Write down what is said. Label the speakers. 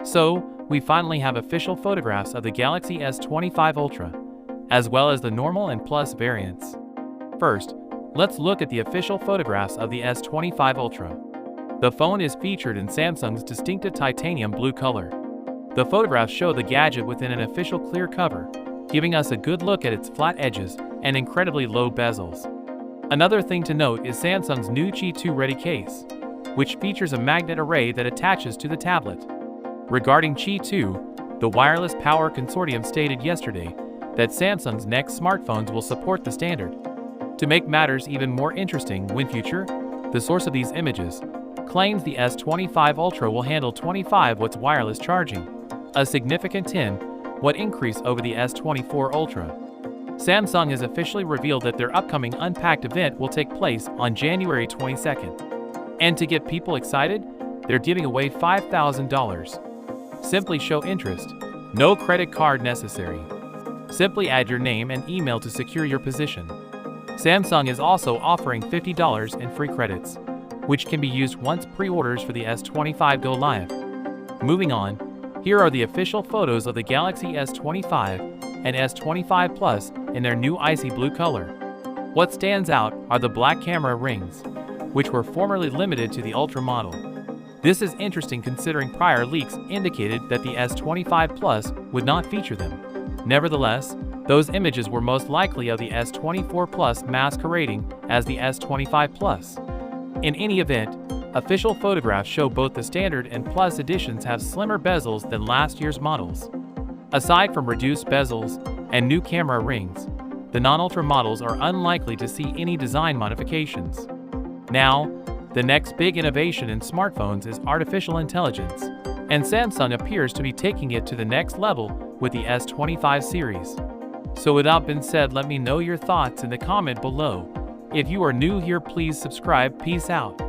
Speaker 1: So, we finally have official photographs of the Galaxy S25 Ultra, as well as the normal and Plus variants. First, let's look at the official photographs of the S25 Ultra. The phone is featured in Samsung's distinctive titanium blue color. The photographs show the gadget within an official clear cover, giving us a good look at its flat edges and incredibly low bezels. Another thing to note is Samsung's new Qi 2 Ready case, which features a magnet array that attaches to the tablet. Regarding Qi 2, the Wireless Power Consortium stated yesterday that Samsung's next smartphones will support the standard. To make matters even more interesting, WinFuture, the source of these images, claims the S25 Ultra will handle 25 watts wireless charging, a significant 10-watt increase over the S24 Ultra. Samsung has officially revealed that their upcoming Unpacked event will take place on January 22nd. And to get people excited, they're giving away $5,000. Simply show interest. No credit card necessary. Simply add your name and email to secure your position. Samsung is also offering $50 in free credits, which can be used once pre-orders for the S25 go live. Moving on, here are the official photos of the Galaxy S25 and S25 Plus in their new icy blue color. What stands out are the black camera rings, which were formerly limited to the Ultra model. This is interesting considering prior leaks indicated that the S25 Plus would not feature them. Nevertheless, those images were most likely of the S24 Plus masquerading as the S25 Plus. In any event, official photographs show both the Standard and Plus editions have slimmer bezels than last year's models. Aside from reduced bezels and new camera rings, the non-Ultra models are unlikely to see any design modifications. Now, the next big innovation in smartphones is artificial intelligence, and Samsung appears to be taking it to the next level with the S25 series. So with that being said, let me know your thoughts in the comment below. If you are new here, please subscribe. Peace out.